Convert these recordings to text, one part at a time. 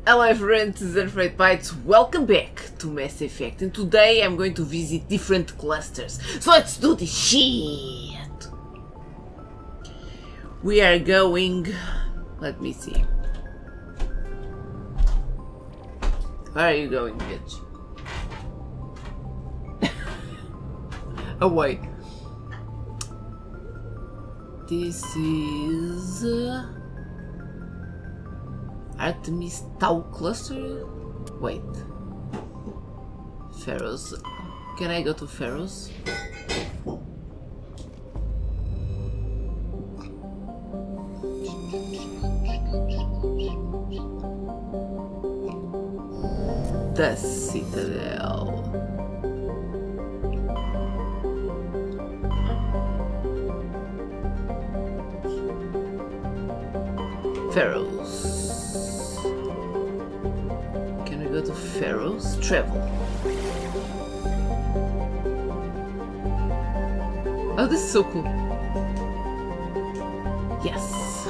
Hello friends, Unafraid Bytes, welcome back to Mass Effect, and today I'm going to visit different clusters, so let's do this shit! We are going... let me see. Where are you going, bitch? Oh wait. This is... Artemis Tau cluster? Wait. Feros. Can I go to Feros? The Citadel. Feros. Go to Feros, travel. Oh, this is so cool. Yes.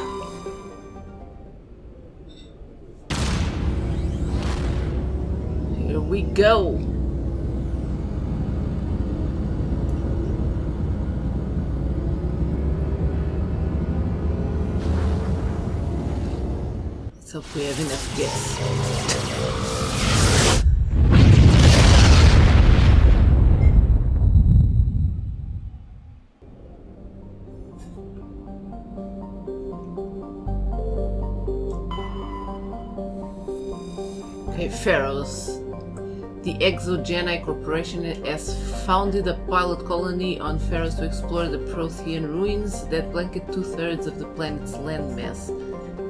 Here we go. Let's hope we have enough gas. Feros. The Exogeni Corporation has founded a pilot colony on Feros to explore the Prothean ruins that blanket 2/3 of the planet's landmass.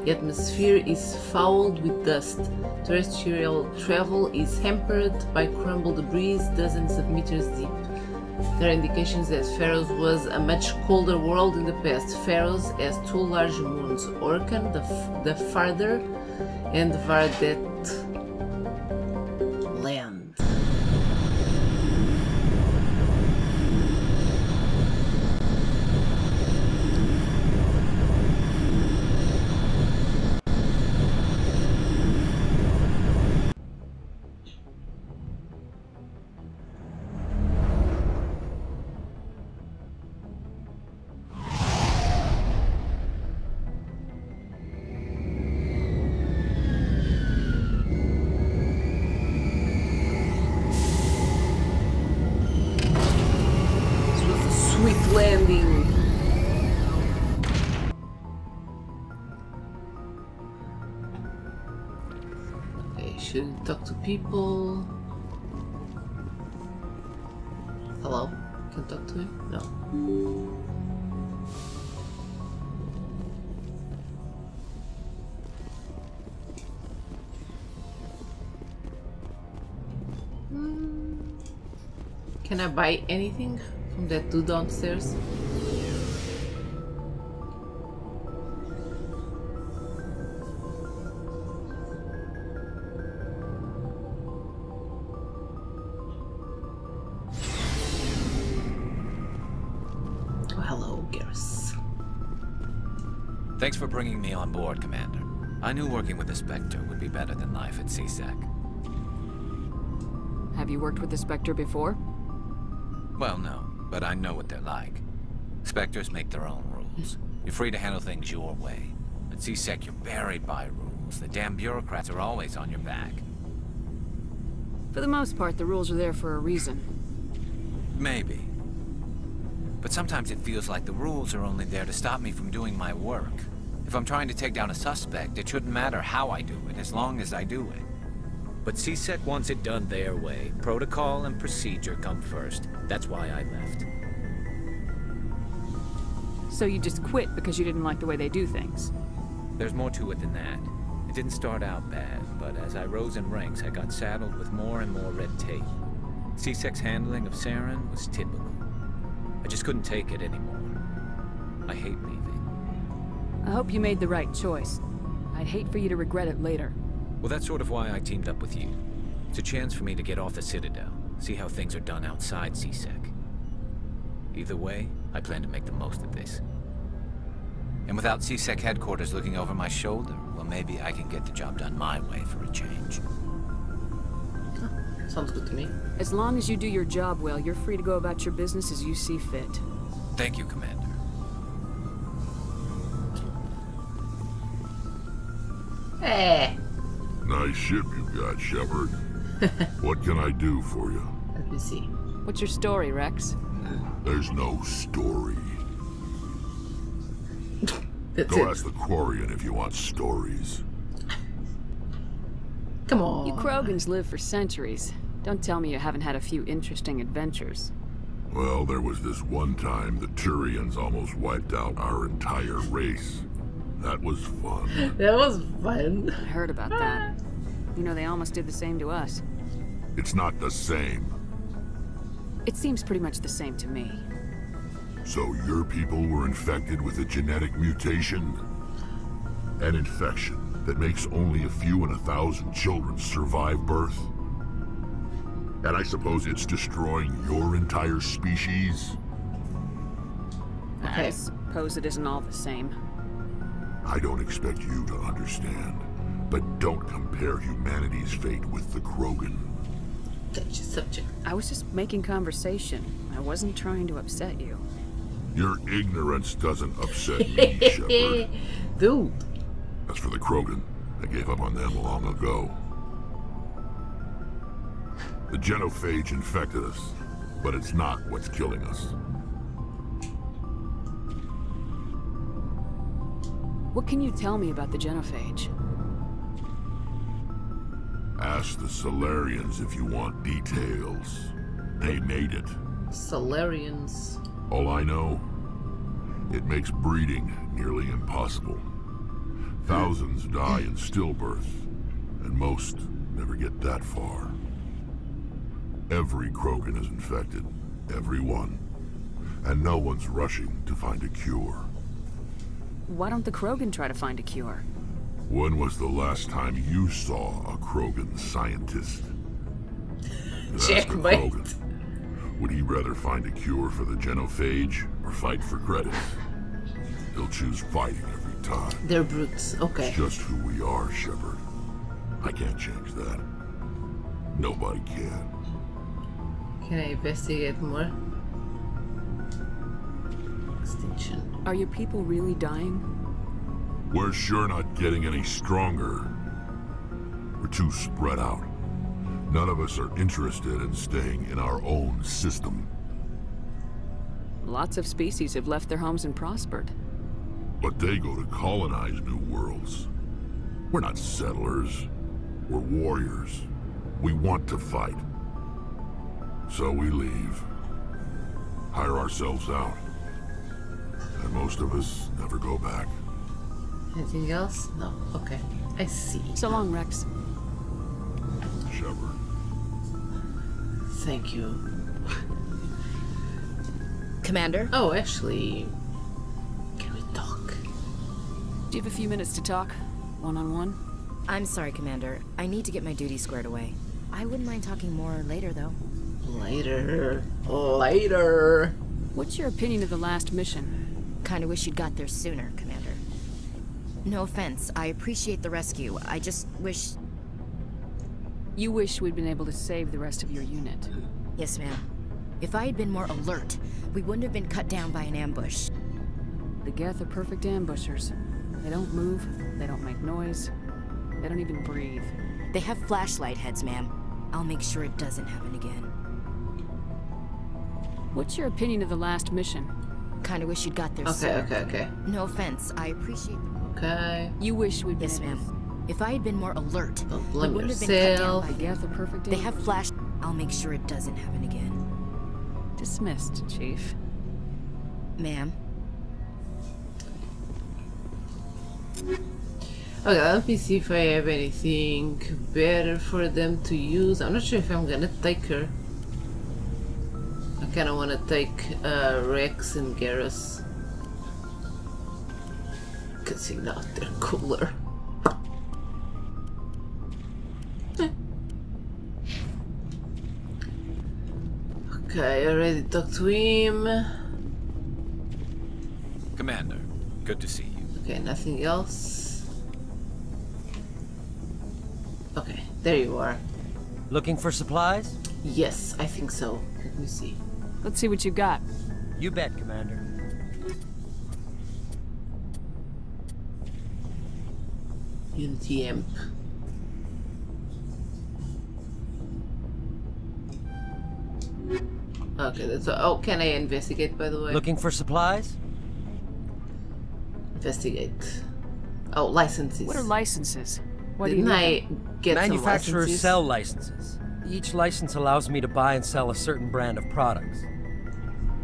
The atmosphere is fouled with dust. Terrestrial travel is hampered by crumbled debris dozens of meters deep. There are indications that Feros was a much colder world in the past. Feros has two large moons, Orkan, the farther, and Vardet land. Landing. Okay, shouldn't talk to people. Hello? Can talk to him? No. Can I buy anything from that dude downstairs? Oh, hello, Garrus. Thanks for bringing me on board, Commander. I knew working with the Spectre would be better than life at CSEC. Have you worked with the Spectre before? Well, no, but I know what they're like. Spectres make their own rules. You're free to handle things your way. At CSEC, you're buried by rules. The damn bureaucrats are always on your back. For the most part, the rules are there for a reason. Maybe. But sometimes it feels like the rules are only there to stop me from doing my work. If I'm trying to take down a suspect, it shouldn't matter how I do it, as long as I do it. But CSEC wants it done their way. Protocol and procedure come first. That's why I left. So you just quit because you didn't like the way they do things? There's more to it than that. It didn't start out bad, but as I rose in ranks, I got saddled with more and more red tape. CSEC's handling of Saren was typical. I just couldn't take it anymore. I hate leaving. I hope you made the right choice. I'd hate for you to regret it later. Well, that's sort of why I teamed up with you. It's a chance for me to get off the Citadel, see how things are done outside CSEC. Either way, I plan to make the most of this. And without CSEC headquarters looking over my shoulder, well, maybe I can get the job done my way for a change. Sounds good to me. As long as you do your job well, you're free to go about your business as you see fit. Thank you, Commander. Hey! Nice ship you got, Shepard. What can I do for you? Let me see. What's your story, Rex? There's no story. That's Go it. ask the Quarian if you want stories. Come on. You Krogans live for centuries. Don't tell me you haven't had a few interesting adventures. Well, there was this one time the Turians almost wiped out our entire race. That was fun. That was fun. I heard about that. You know, they almost did the same to us. It's not the same. It seems pretty much the same to me. So your people were infected with a genetic mutation? An infection that makes only a few in 1,000 children survive birth? And I suppose it's destroying your entire species? I suppose it isn't all the same. I don't expect you to understand, but don't compare humanity's fate with the Krogan. Touchy subject. I was just making conversation. I wasn't trying to upset you. Your ignorance doesn't upset me, Shepard. Dude. As for the Krogan, I gave up on them long ago. The genophage infected us, but it's not what's killing us. What can you tell me about the genophage? Ask the Solarians if you want details. They made it. Solarians. All I know, it makes breeding nearly impossible. Thousands die in stillbirth, and most never get that far. Every Krogan is infected, every one, and no one's rushing to find a cure. Why don't the Krogan try to find a cure? When was the last time you saw a Krogan scientist? Ask a Checkmate. Krogan. Would he rather find a cure for the genophage or fight for credit? He'll choose fighting every time. They're brutes. Okay. It's just who we are, Shepard. I can't change that. Nobody can. Can I investigate more? Extinction. Are your people really dying? We're sure not getting any stronger. We're too spread out. None of us are interested in staying in our own system. Lots of species have left their homes and prospered. But they go to colonize new worlds. We're not settlers. We're warriors. We want to fight. So we leave. Hire ourselves out. And most of us never go back. Anything else? No. Okay. I see. So long, Rex. Shepard. Thank you. Commander? Oh, actually... Can we talk? Do you have a few minutes to talk? One-on-one? I'm sorry, Commander. I need to get my duties squared away. I wouldn't mind talking more later, though. Later. Later. What's your opinion of the last mission? Kinda wish you'd got there sooner, Commander. No offense. I appreciate the rescue. I just wish... You wish we'd been able to save the rest of your unit. Yes, ma'am. If I had been more alert, we wouldn't have been cut down by an ambush. The Geth are perfect ambushers. They don't move, they don't make noise, they don't even breathe. They have flashlight heads, ma'am. I'll make sure it doesn't happen again. What's your opinion of the last mission? Kinda wish you'd got there Okay, sooner. okay. No offense. I appreciate... Okay. You wish we'd been Yes, able ma'am. If I had been more alert, Don't we blame wouldn't have been cut down yourself. The by... Geth are perfect They have ambushers. flash... I'll make sure it doesn't happen again. Dismissed, Chief. Ma'am? Okay, let me see if I have anything better for them to use. I'm not sure if I'm gonna take her. I kinda wanna take Rex and Garrus. Cause you know, they're cooler. Okay, I already talked to him. Commander, good to see you. Okay, nothing else. Okay, there you are. Looking for supplies? Yes, I think so. Let me see. Let's see what you got. You bet, Commander. Unity amp. Okay, that's oh, can I investigate, by the way? Looking for supplies? Investigate. Oh, licenses. What are licenses? What do you Didn't need? I get some Manufacturers licenses? sell licenses. Each license allows me to buy and sell a certain brand of products.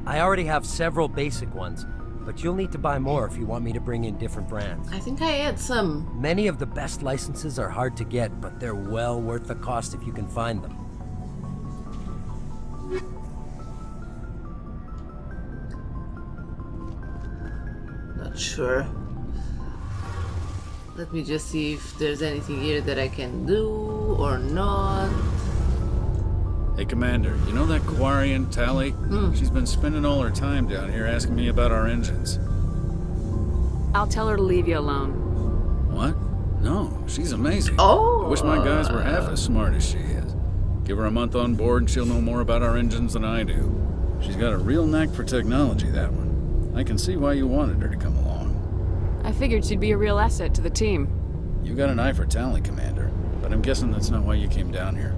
I already have several basic ones, but you'll need to buy more if you want me to bring in different brands. I think I had some. Many of the best licenses are hard to get, but they're well worth the cost if you can find them. Not sure. Let me just see if there's anything here that I can do or not. Hey, Commander, you know that Quarian, Tally? She's been spending all her time down here asking me about our engines. I'll tell her to leave you alone. What? No, she's amazing. Oh! I wish my guys were half as smart as she is. Give her a month on board and she'll know more about our engines than I do. She's got a real knack for technology, that one. I can see why you wanted her to come along. I figured she'd be a real asset to the team. You got an eye for Tally, Commander, but I'm guessing that's not why you came down here.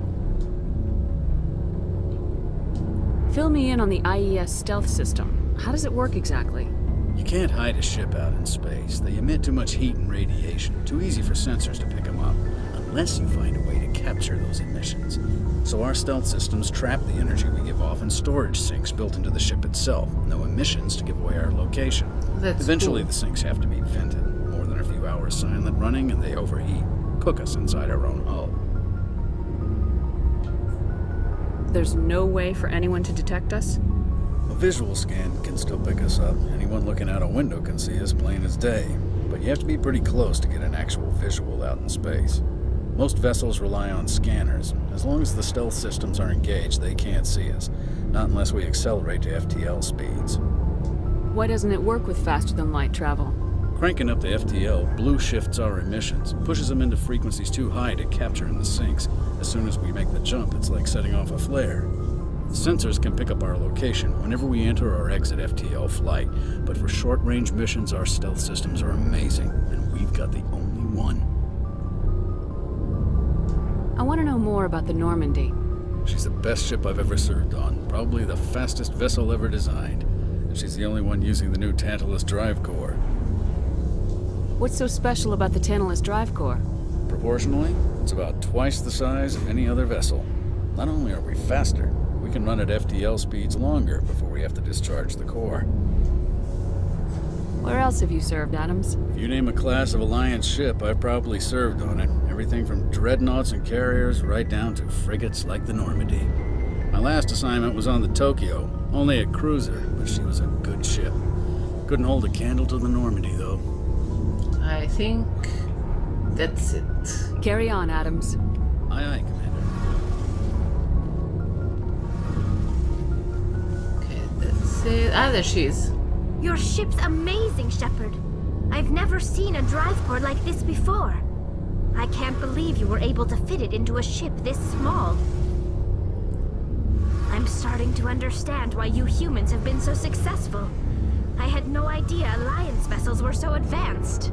Fill me in on the IES stealth system. How does it work exactly? You can't hide a ship out in space. They emit too much heat and radiation. Too easy for sensors to pick them up, unless you find a way to capture those emissions. So our stealth systems trap the energy we give off in storage sinks built into the ship itself. No emissions to give away our location. That's Eventually cool. the sinks have to be vented. More than a few hours silent running and they overheat. Cook us inside our own hull. There's no way for anyone to detect us? A visual scan can still pick us up. Anyone looking out a window can see us plain as day. But you have to be pretty close to get an actual visual out in space. Most vessels rely on scanners. As long as the stealth systems are engaged, they can't see us. Not unless we accelerate to FTL speeds. Why doesn't it work with faster-than-light travel? Cranking up the FTL blue shifts our emissions, pushes them into frequencies too high to capture in the sinks. As soon as we make the jump, it's like setting off a flare. Sensors can pick up our location whenever we enter or exit FTL flight, but for short-range missions, our stealth systems are amazing, and we've got the only one. I want to know more about the Normandy. She's the best ship I've ever served on, probably the fastest vessel ever designed. And she's the only one using the new Tantalus drive core. What's so special about the Tantalus drive core? Proportionally, it's about twice the size of any other vessel. Not only are we faster, we can run at FTL speeds longer before we have to discharge the core. Where else have you served, Adams? If you name a class of Alliance ship, I've probably served on it. Everything from dreadnoughts and carriers right down to frigates like the Normandy. My last assignment was on the Tokyo, only a cruiser, but she was a good ship. Couldn't hold a candle to the Normandy, though. I think that's it. Carry on, Adams. Aye, aye, Commander. Okay, that's it. Ah, there she is. Your ship's amazing, Shepard. I've never seen a drive core like this before. I can't believe you were able to fit it into a ship this small. I'm starting to understand why you humans have been so successful. I had no idea Alliance vessels were so advanced.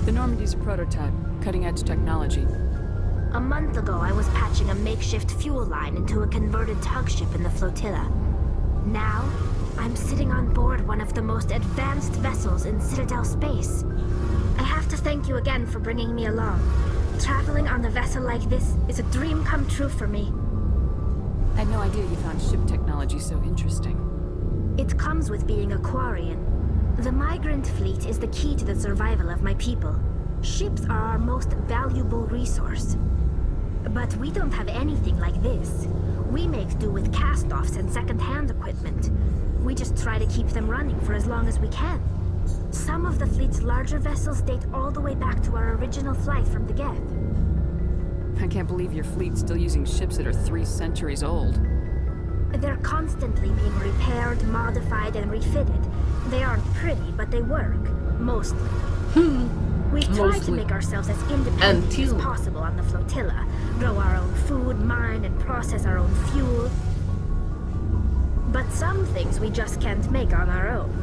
The Normandy's a prototype, cutting-edge technology. A month ago, I was patching a makeshift fuel line into a converted tug ship in the flotilla. Now, I'm sitting on board one of the most advanced vessels in Citadel space. I have to thank you again for bringing me along. Traveling on a vessel like this is a dream come true for me. I had no idea you found ship technology so interesting. It comes with being a Quarian. The migrant fleet is the key to the survival of my people. Ships are our most valuable resource. But we don't have anything like this. We make do with cast-offs and second-hand equipment. We just try to keep them running for as long as we can. Some of the fleet's larger vessels date all the way back to our original flight from the Geth. I can't believe your fleet's still using ships that are 3 centuries old. They're constantly being repaired, modified, and refitted. They aren't pretty, but they work. Mostly. We try to Mostly. make ourselves as independent as Until- possible on the flotilla, grow our own food, mine and process our own fuel. But some things we just can't make on our own.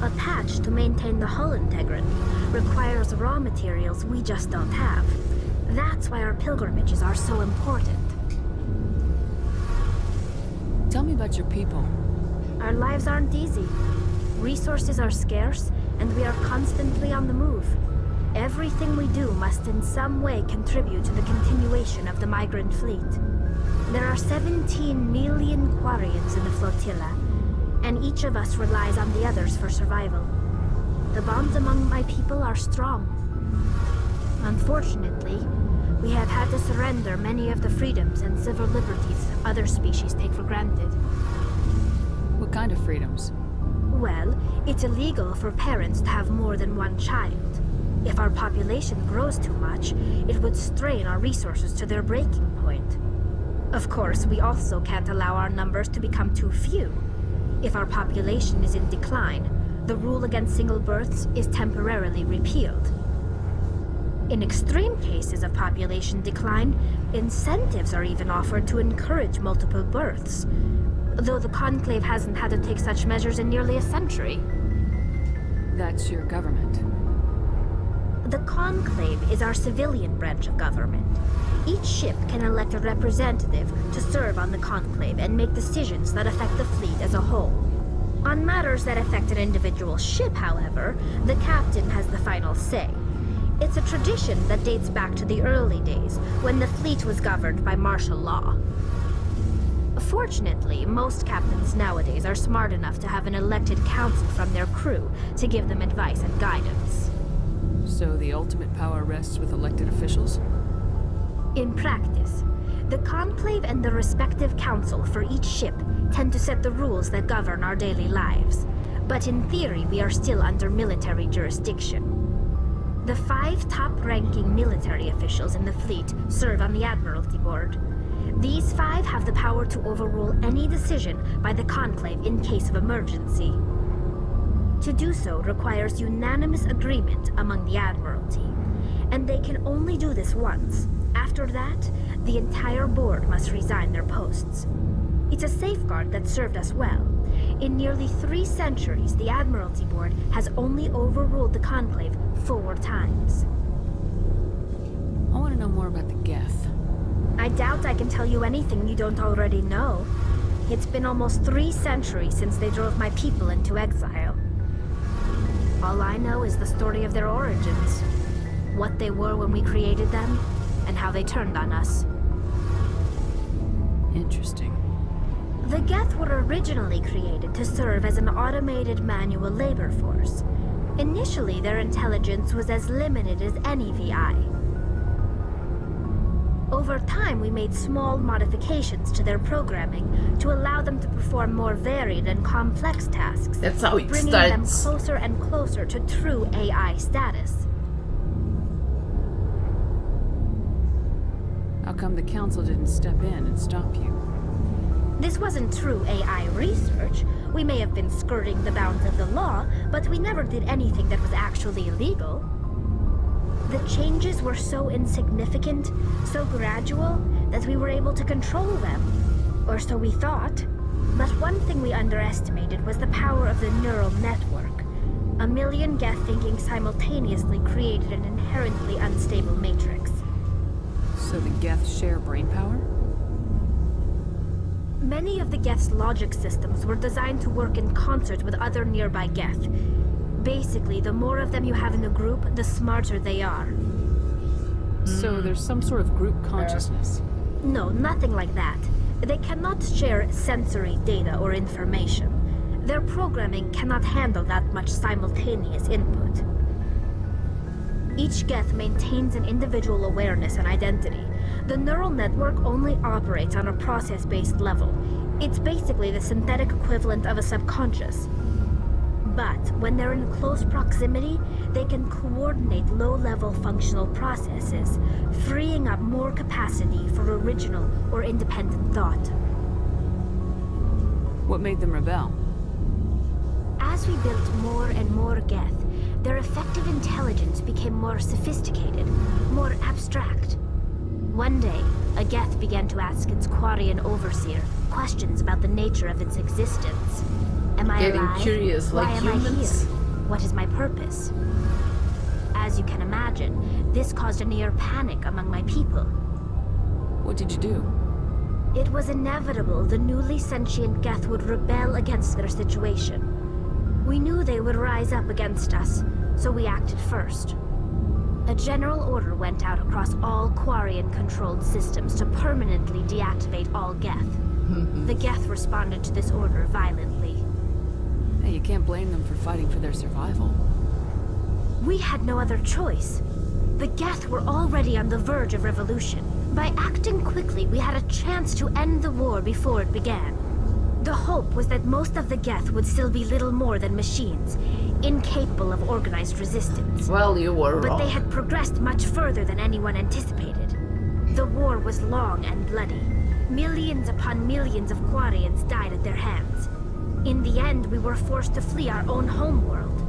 A patch to maintain the hull integrity requires raw materials we just don't have. That's why our pilgrimages are so important. Tell me about your people. Our lives aren't easy. Resources are scarce, and we are constantly on the move. Everything we do must in some way contribute to the continuation of the migrant fleet. There are 17 million Quarians in the flotilla, and each of us relies on the others for survival. The bonds among my people are strong. Unfortunately, we have had to surrender many of the freedoms and civil liberties other species take for granted. What kind of freedoms? Well, it's illegal for parents to have more than one child. If our population grows too much, it would strain our resources to their breaking point. Of course, we also can't allow our numbers to become too few. If our population is in decline, the rule against single births is temporarily repealed. In extreme cases of population decline, incentives are even offered to encourage multiple births, though the Conclave hasn't had to take such measures in nearly a century. That's your government. The Conclave is our civilian branch of government. Each ship can elect a representative to serve on the Conclave and make decisions that affect the fleet as a whole. On matters that affect an individual ship, however, the captain has the final say. It's a tradition that dates back to the early days, when the fleet was governed by martial law. Fortunately, most captains nowadays are smart enough to have an elected council from their crew to give them advice and guidance. So the ultimate power rests with elected officials? In practice, the Conclave and the respective council for each ship tend to set the rules that govern our daily lives. But in theory, we are still under military jurisdiction. The 5 top-ranking military officials in the fleet serve on the Admiralty Board. These 5 have the power to overrule any decision by the Conclave in case of emergency. To do so requires unanimous agreement among the Admiralty, and they can only do this once. After that, the entire board must resign their posts. It's a safeguard that served us well. In nearly 3 centuries, the Admiralty Board has only overruled the Conclave 4 times. I want to know more about the Geth. I doubt I can tell you anything you don't already know. It's been almost 3 centuries since they drove my people into exile. All I know is the story of their origins, what they were when we created them, and how they turned on us. Interesting. The Geth were originally created to serve as an automated manual labor force. Initially, their intelligence was as limited as any VI. Over time, we made small modifications to their programming to allow them to perform more varied and complex tasks, That's how it bringing them starts. closer and closer to true AI status. How come the council didn't step in and stop you? This wasn't true AI research. We may have been skirting the bounds of the law, but we never did anything that was actually illegal. The changes were so insignificant, so gradual, that we were able to control them. Or so we thought. But one thing we underestimated was the power of the neural network. A million Geth thinking simultaneously created an inherently unstable matrix. So the Geth share brain power? Many of the Geth's logic systems were designed to work in concert with other nearby Geth. Basically, the more of them you have in a group, the smarter they are. So there's some sort of group consciousness. No, nothing like that. They cannot share sensory data or information. Their programming cannot handle that much simultaneous input. Each Geth maintains an individual awareness and identity. The neural network only operates on a process-based level. It's basically the synthetic equivalent of a subconscious. But when they're in close proximity, they can coordinate low-level functional processes, freeing up more capacity for original or independent thought. What made them rebel? As we built more and more Geth, their effective intelligence became more sophisticated, more abstract. One day, a Geth began to ask its Quarian overseer questions about the nature of its existence. Am I Getting alive? curious like Why am humans? I here? What is my purpose? As you can imagine, this caused a near panic among my people. What did you do? It was inevitable the newly sentient Geth would rebel against their situation. We knew they would rise up against us, so we acted first. A general order went out across all Quarian-controlled systems to permanently deactivate all Geth. The Geth responded to this order violently. Hey, you can't blame them for fighting for their survival. We had no other choice. The Geth were already on the verge of revolution. By acting quickly, we had a chance to end the war before it began. The hope was that most of the Geth would still be little more than machines, incapable of organized resistance. Well, you were But wrong. they had progressed much further than anyone anticipated. The war was long and bloody. Millions upon millions of Quarians died at their hands. In the end, we were forced to flee our own homeworld.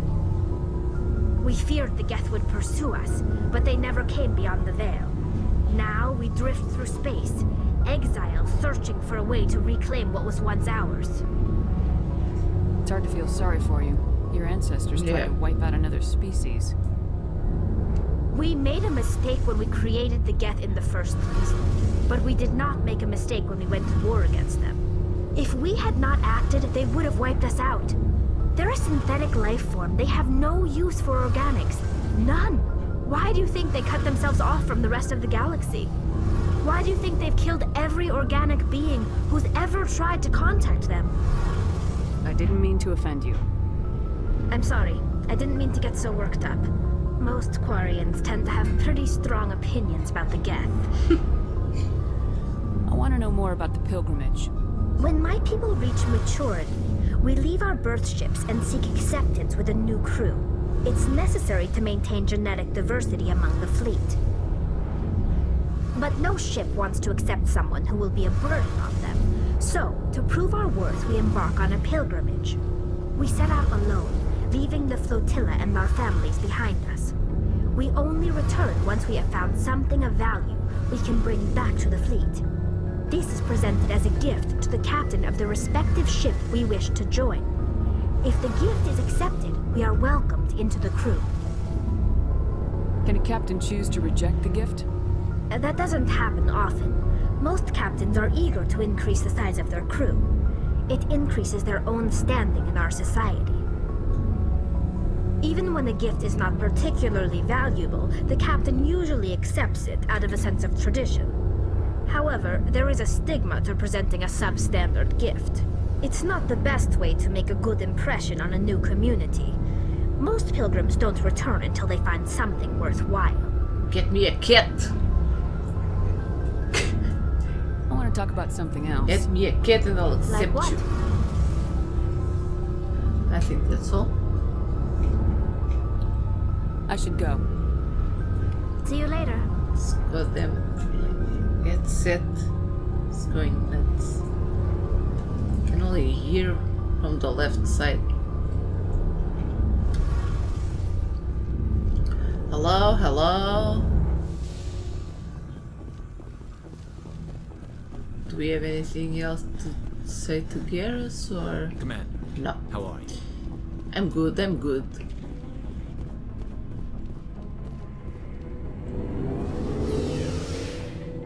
We feared the Geth would pursue us, but they never came beyond the Veil. Now we drift through space, exile searching for a way to reclaim what was once ours. It's hard to feel sorry for you. Your ancestors tried to wipe out another species. We made a mistake when we created the Geth in the first place, but we did not make a mistake when we went to war against them. If we had not acted, they would have wiped us out. They're a synthetic life form. They have no use for organics. None. Why do you think they cut themselves off from the rest of the galaxy? Why do you think they've killed every organic being who's ever tried to contact them? I didn't mean to offend you. I'm sorry. I didn't mean to get so worked up. Most Quarians tend to have pretty strong opinions about the Geth. I want to know more about the pilgrimage. When my people reach maturity, we leave our birth ships and seek acceptance with a new crew. It's necessary to maintain genetic diversity among the fleet. But no ship wants to accept someone who will be a burden on them. So, to prove our worth, we embark on a pilgrimage. We set out alone, leaving the flotilla and our families behind us. We only return once we have found something of value we can bring back to the fleet. This is presented as a gift to the captain of the respective ship we wish to join. If the gift is accepted, we are welcomed into the crew. Can a captain choose to reject the gift? That doesn't happen often. Most captains are eager to increase the size of their crew. It increases their own standing in our society. Even when a gift is not particularly valuable, the captain usually accepts it out of a sense of tradition. However, there is a stigma to presenting a substandard gift. It's not the best way to make a good impression on a new community. Most pilgrims don't return until they find something worthwhile. Get me a kit! I want to talk about something else. Get me a kit and I'll accept Like what? you. I think that's all. I should go. See you later. Let's go them. Get set. It's going nuts. I can only hear from the left side. Hello, hello. Do we have anything else to say to Garrus or? Commander, No. how are you? I'm good, I'm good.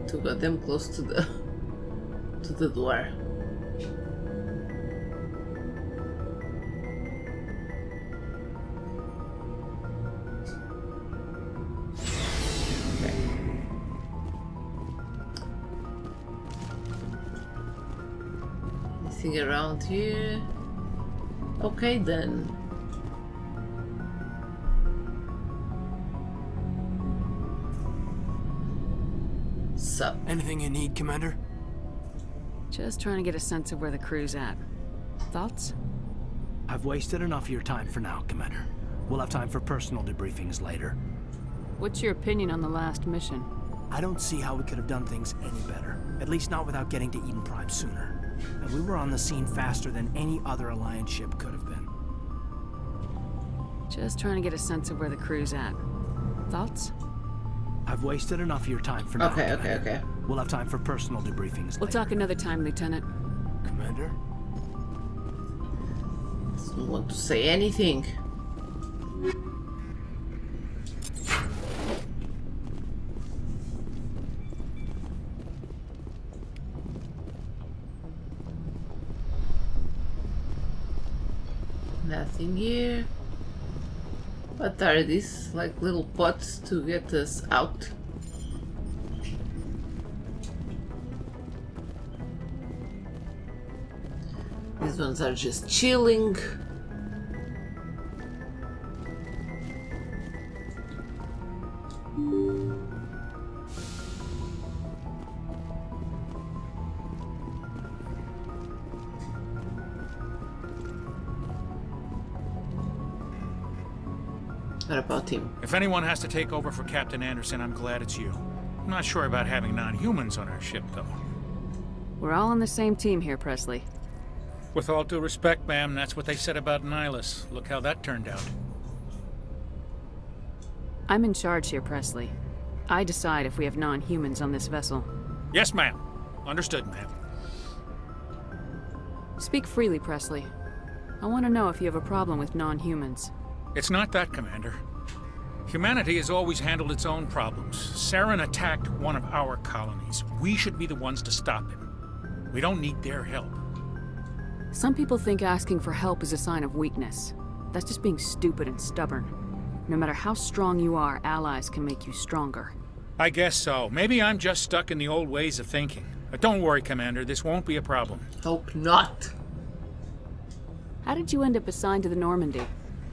To got them close to the door. Okay. Anything around here? Okay then. Sup? Anything you need, Commander? Just trying to get a sense of where the crew's at. Thoughts? I've wasted enough of your time for now, Commander. We'll have time for personal debriefings later. What's your opinion on the last mission? I don't see how we could have done things any better. At least not without getting to Eden Prime sooner. And we were on the scene faster than any other Alliance ship could have been. Just trying to get a sense of where the crew's at. Thoughts? I've wasted enough of your time for now. Okay. We'll have time for personal debriefings We'll later. talk another time, Lieutenant. Commander? Doesn't want to say anything. Nothing here. What are these? Like little pots to get us out? These ones are just chilling. What about him? If anyone has to take over for Captain Anderson, I'm glad it's you. I'm not sure about having non-humans on our ship, though. We're all on the same team here, Presley. With all due respect, ma'am, that's what they said about Nihilus. Look how that turned out. I'm in charge here, Presley. I decide if we have non-humans on this vessel. Yes, ma'am. Understood, ma'am. Speak freely, Presley. I want to know if you have a problem with non-humans. It's not that, Commander. Humanity has always handled its own problems. Saren attacked one of our colonies. We should be the ones to stop him. We don't need their help. Some people think asking for help is a sign of weakness. That's just being stupid and stubborn. No matter how strong you are, allies can make you stronger. I guess so. Maybe I'm just stuck in the old ways of thinking. But don't worry, Commander. This won't be a problem. Hope not. How did you end up assigned to the Normandy?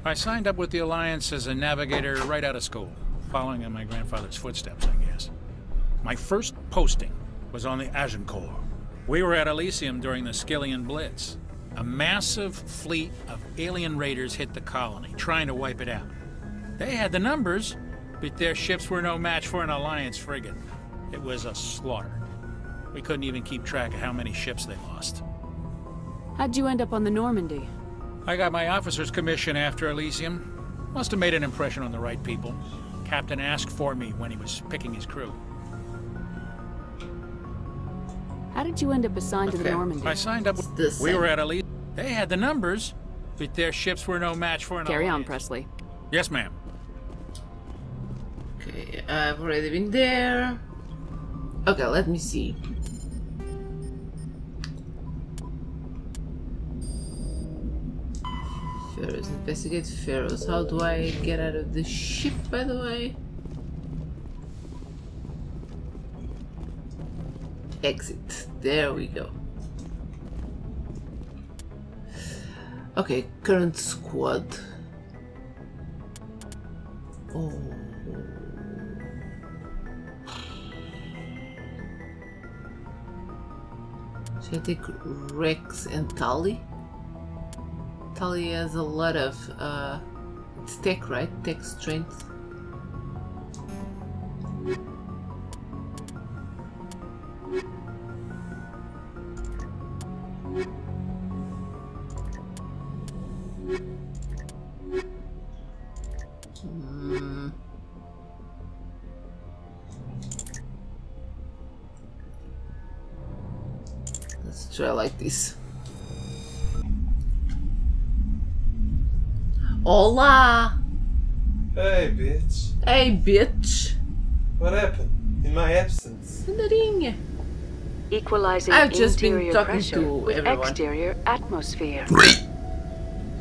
I signed up with the Alliance as a navigator right out of school, following in my grandfather's footsteps, I guess. My first posting was on the Agincourt. We were at Elysium during the Skillian Blitz. A massive fleet of alien raiders hit the colony, trying to wipe it out. They had the numbers, but their ships were no match for an Alliance frigate. It was a slaughter. We couldn't even keep track of how many ships they lost. How'd you end up on the Normandy? I got my officer's commission after Elysium. Must have made an impression on the right people. Captain asked for me when he was picking his crew. How did you end up assigned to the Normandy? I signed up with... We were at Elysium. They had the numbers, but their ships were no match for an Carry on, Alliance. Presley. Yes, ma'am. Okay, I've already been there. Okay, let me see. Feros, investigate Feros. How do I get out of the ship, by the way? Exit. There we go. Okay, current squad. Oh. Should I take Rex and Tali? Tali has a lot of it's tech, right? Tech strength. Let's try like this. Hola! Hey, bitch. Hey, bitch! What happened in my absence? Nadarinha. Equalizing I've just been interior talking pressure to with everyone. exterior atmosphere.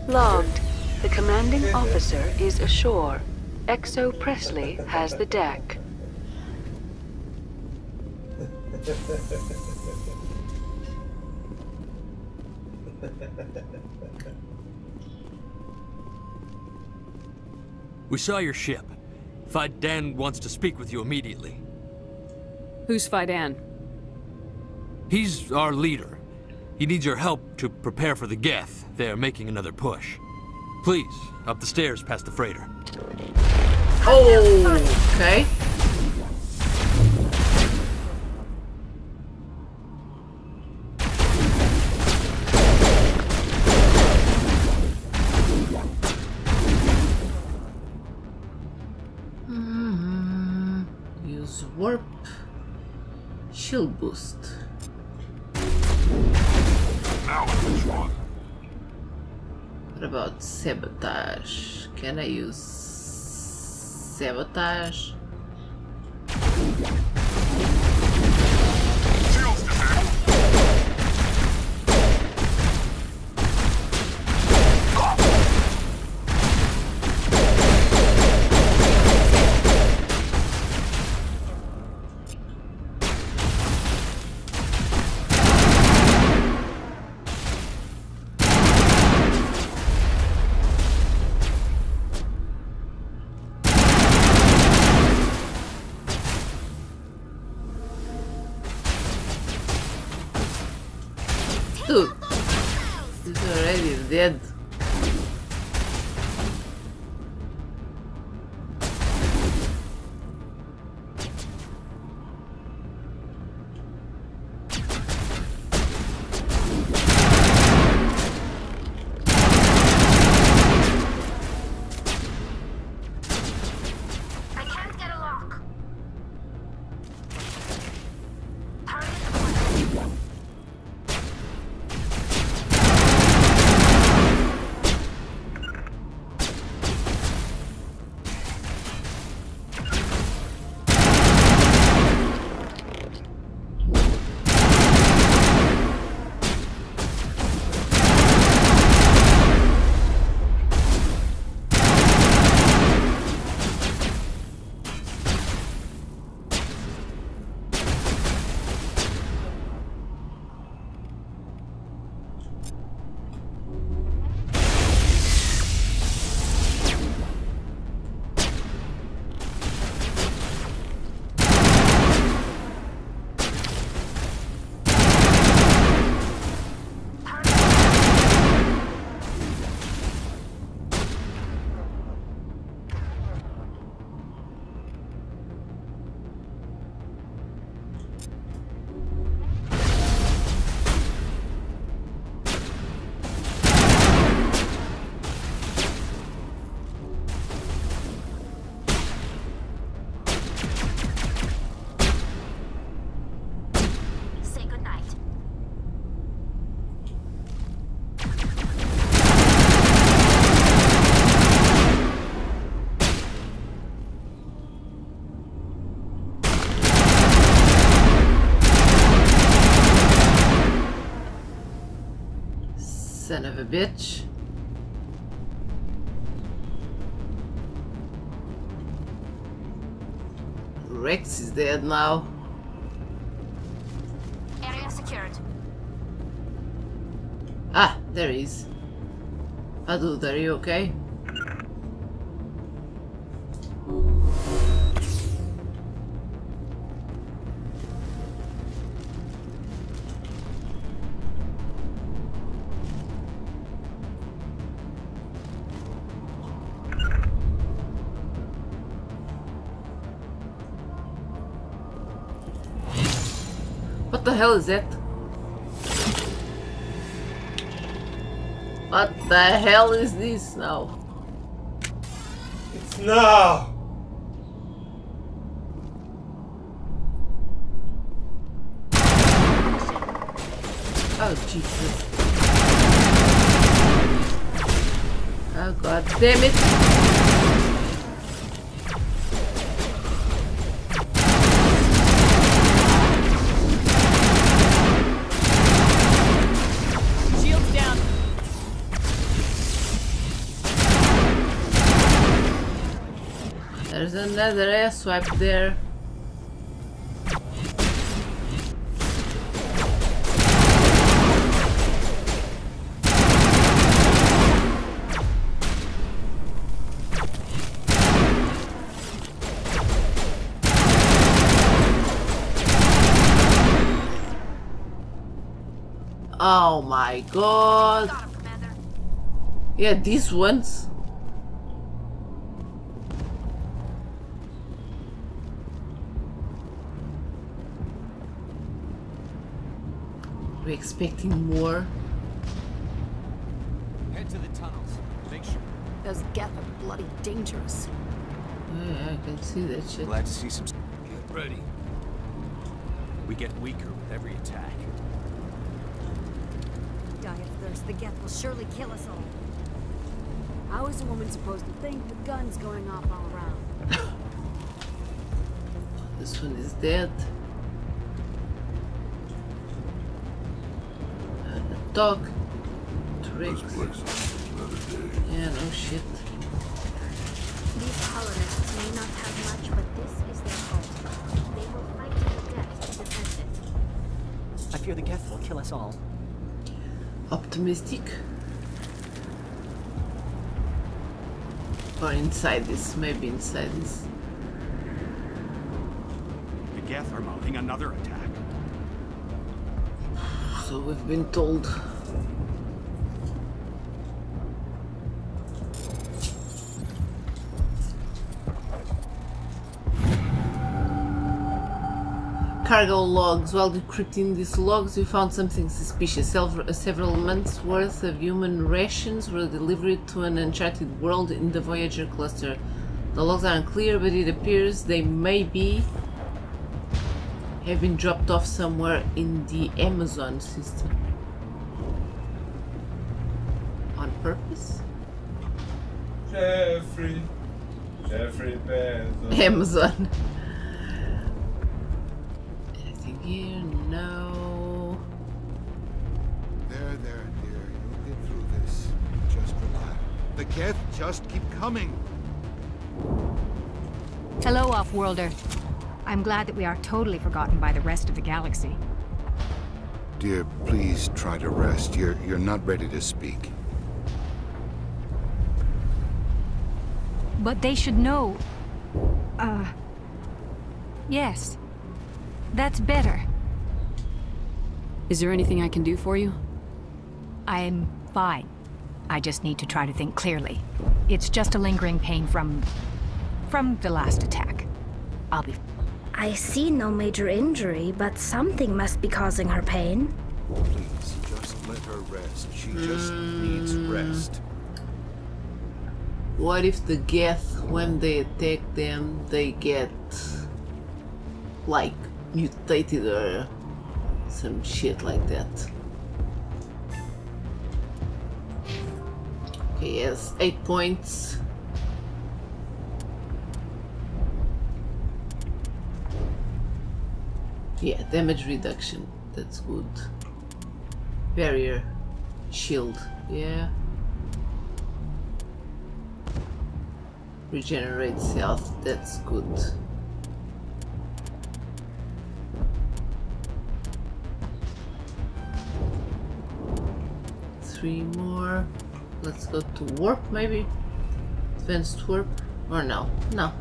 Logged. The commanding officer is ashore. Exo Presley has the deck. We saw your ship. Fidan wants to speak with you immediately. Who's Fidan? He's our leader. He needs your help to prepare for the Geth. They're making another push. Please, up the stairs past the freighter. Oh, okay. Shield boost. Now it's fun. What about sabotage? Can I use sabotage? Dude, he's already dead. I can't get a lock. Son of a bitch. Rex is dead now. Area secured. Ah, there he is. Ah, dude, are you okay? What the hell is that? What the hell is this now? It's now! Oh Jesus. Oh god damn it. Shields down. There's another air swipe there. Oh my god. Got him, Commander. Yeah, these ones. We're expecting more. Head to the tunnels. Make sure. Those Geth are bloody dangerous. Yeah, I can see that shit. Glad to see some. Get ready. We get weaker with every attack. Die of thirst, the Geth will surely kill us all. How is a woman supposed to think with guns going off all around? This one is dead. Dog. Tricks. Yeah, no shit. These colonists may not have much, but this is their home. They will fight to the death to defend it. I fear the Geth will kill us all. Optimistic. Or inside this, maybe inside this. The Geth are mounting another attack. So we've been told. Cargo logs. While decrypting these logs, we found something suspicious. Several months' worth of human rations were delivered to an uncharted world in the Voyager cluster. The logs are unclear, but it appears they may have been dropped off somewhere in the Amazon system. On purpose? Jeffrey Bezos. Amazon. Anything here? No. There, dear. You'll get through this. Just relax. The Geth just keep coming. Hello, Off-Worlder. I'm glad that we are totally forgotten by the rest of the galaxy. Dear, please try to rest. You're not ready to speak. But they should know. Yes. That's better. Is there anything I can do for you? I'm fine. I just need to try to think clearly. It's just a lingering pain from the last attack. I'll be... I see no major injury, but something must be causing her pain. Please, just let her rest. She just needs rest. What if the Geth, when they attack them, they get like mutated or some shit like that? Okay, yes, 8 points. Yeah, damage reduction. That's good. Barrier. Shield. Yeah. Regenerates health. That's good. Three more. Let's go to warp, maybe? Advanced warp? Or no? No.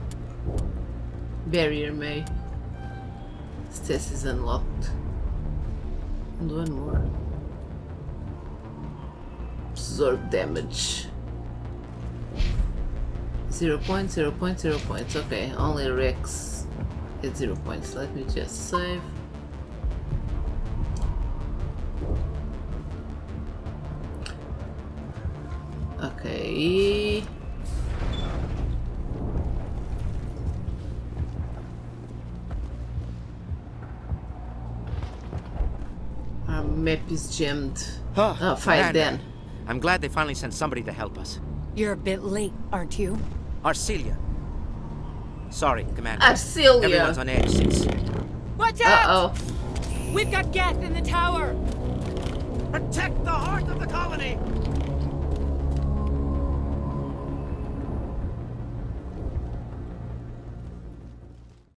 Barrier may. Stasis unlocked. And one more. Absorb damage. 0 points, 0 points, 0 points. Okay, only Rex at 0 points. Let me just save. Okay. Our map is jammed. Oh, fight then. I'm glad they finally sent somebody to help us. You're a bit late, aren't you? Arcelia. Sorry, Commander. Arcelia. Everyone's on edge since... Watch out! Uh-oh. We've got Geth in the tower! Protect the heart of the colony!